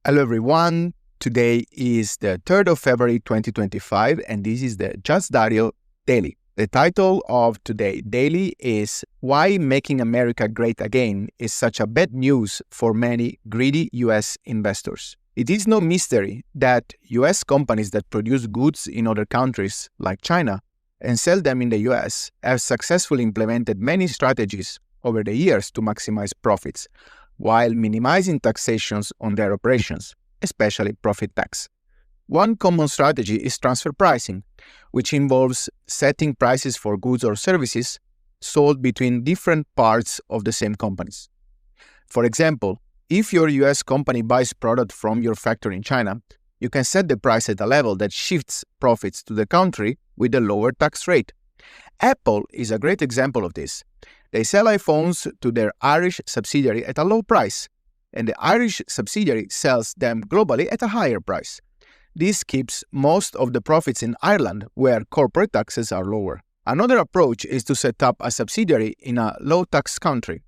Hello everyone, today is the 3rd of February 2025 and this is the Just Dario Daily. The title of today daily is Why Making America Great Again is Such a Bad News for Many Greedy US Investors. It is no mystery that US companies that produce goods in other countries like China and sell them in the US have successfully implemented many strategies over the years to maximize profits, while minimizing taxations on their operations, especially profit tax. One common strategy is transfer pricing, which involves setting prices for goods or services sold between different parts of the same companies. For example, if your US company buys product from your factory in China, you can set the price at a level that shifts profits to the country with a lower tax rate. Apple is a great example of this. They sell iPhones to their Irish subsidiary at a low price, and the Irish subsidiary sells them globally at a higher price. This keeps most of the profits in Ireland, where corporate taxes are lower. Another approach is to set up a subsidiary in a low-tax country.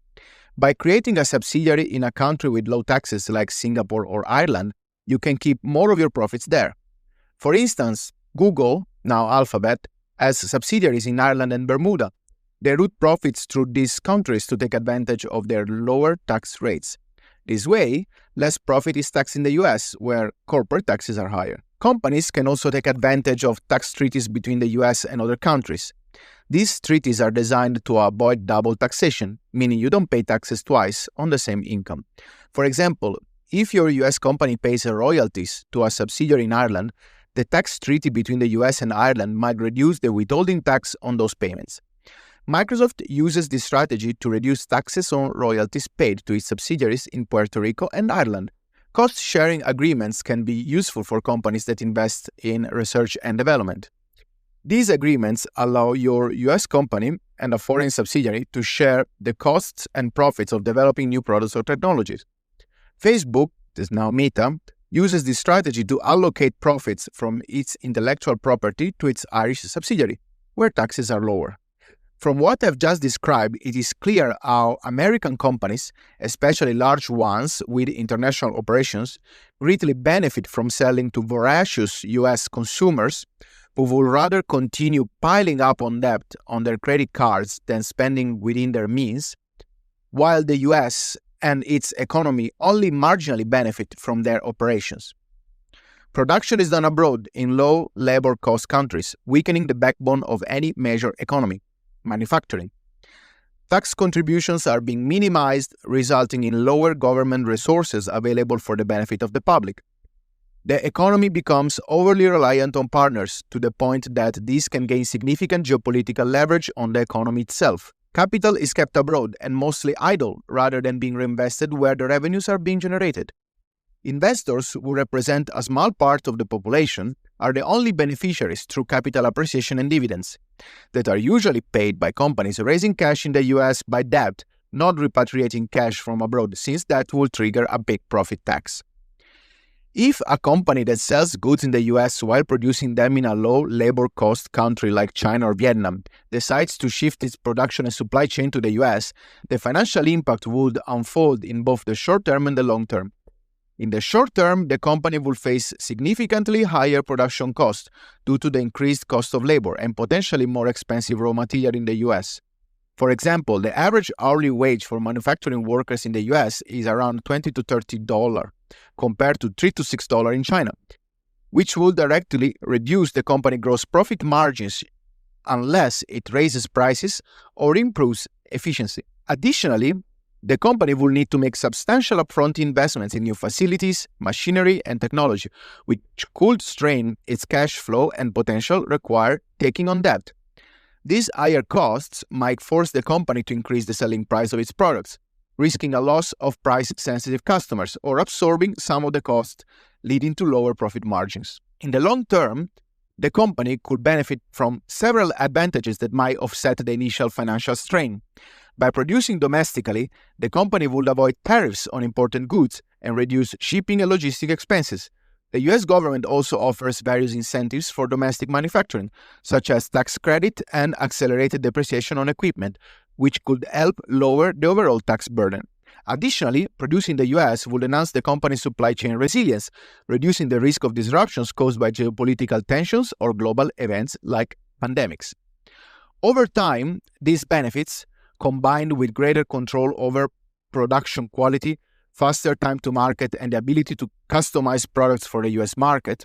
By creating a subsidiary in a country with low taxes like Singapore or Ireland, you can keep more of your profits there. For instance, Google, now Alphabet, has subsidiaries in Ireland and Bermuda. They route profits through these countries to take advantage of their lower tax rates. This way, less profit is taxed in the US, where corporate taxes are higher. Companies can also take advantage of tax treaties between the US and other countries. These treaties are designed to avoid double taxation, meaning you don't pay taxes twice on the same income. For example, if your US company pays royalties to a subsidiary in Ireland, the tax treaty between the US and Ireland might reduce the withholding tax on those payments. Microsoft uses this strategy to reduce taxes on royalties paid to its subsidiaries in Puerto Rico and Ireland. Cost-sharing agreements can be useful for companies that invest in research and development. These agreements allow your US company and a foreign subsidiary to share the costs and profits of developing new products or technologies. Facebook, that is now Meta, uses this strategy to allocate profits from its intellectual property to its Irish subsidiary, where taxes are lower. From what I've just described, it is clear how American companies, especially large ones with international operations, greatly benefit from selling to voracious US consumers who will rather continue piling up on debt on their credit cards than spending within their means, while the US and its economy only marginally benefit from their operations. Production is done abroad in low labor cost countries, weakening the backbone of any major economy. Manufacturing. Tax contributions are being minimized, resulting in lower government resources available for the benefit of the public. The economy becomes overly reliant on partners to the point that these can gain significant geopolitical leverage on the economy itself. Capital is kept abroad and mostly idle rather than being reinvested where the revenues are being generated. Investors, who represent a small part of the population, are the only beneficiaries through capital appreciation and dividends that are usually paid by companies raising cash in the US by debt, not repatriating cash from abroad, since that will trigger a big profit tax. If a company that sells goods in the US while producing them in a low labor cost country like China or Vietnam decides to shift its production and supply chain to the US, the financial impact would unfold in both the short term and the long term. In the short term, the company will face significantly higher production costs due to the increased cost of labor and potentially more expensive raw material in the US. For example, the average hourly wage for manufacturing workers in the US is around $20 to $30, compared to $3 to $6 in China, which will directly reduce the company gross profit margins unless it raises prices or improves efficiency. Additionally, the company will need to make substantial upfront investments in new facilities, machinery, and technology, which could strain its cash flow and potential require taking on debt. These higher costs might force the company to increase the selling price of its products, risking a loss of price-sensitive customers or absorbing some of the cost, leading to lower profit margins. In the long term, the company could benefit from several advantages that might offset the initial financial strain. By producing domestically, the company would avoid tariffs on imported goods and reduce shipping and logistic expenses. The US government also offers various incentives for domestic manufacturing, such as tax credit and accelerated depreciation on equipment, which could help lower the overall tax burden. Additionally, producing in the US would enhance the company's supply chain resilience, reducing the risk of disruptions caused by geopolitical tensions or global events like pandemics. Over time, these benefits, combined with greater control over production quality, faster time to market, and the ability to customize products for the US market,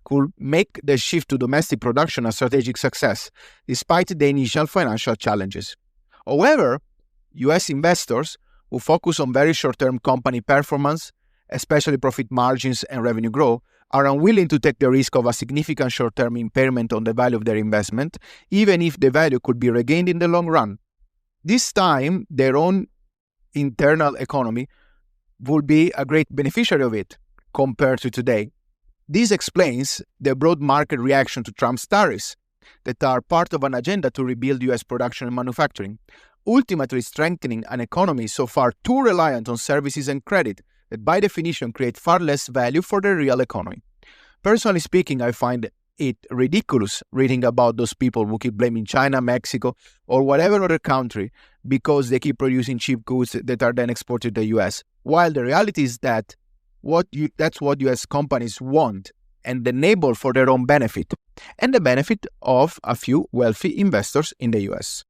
could make the shift to domestic production a strategic success, despite the initial financial challenges. However, US investors who focus on very short-term company performance, especially profit margins and revenue growth, are unwilling to take the risk of a significant short-term impairment on the value of their investment, even if the value could be regained in the long run. This time, their own internal economy will be a great beneficiary of it compared to today. This explains the broad market reaction to Trump's tariffs that are part of an agenda to rebuild US production and manufacturing, ultimately strengthening an economy so far too reliant on services and credit that by definition create far less value for the real economy. Personally speaking, I find it ridiculous reading about those people who keep blaming China, Mexico, or whatever other country because they keep producing cheap goods that are then exported to the US, while the reality is that that's what US companies want and enable for their own benefit and the benefit of a few wealthy investors in the US.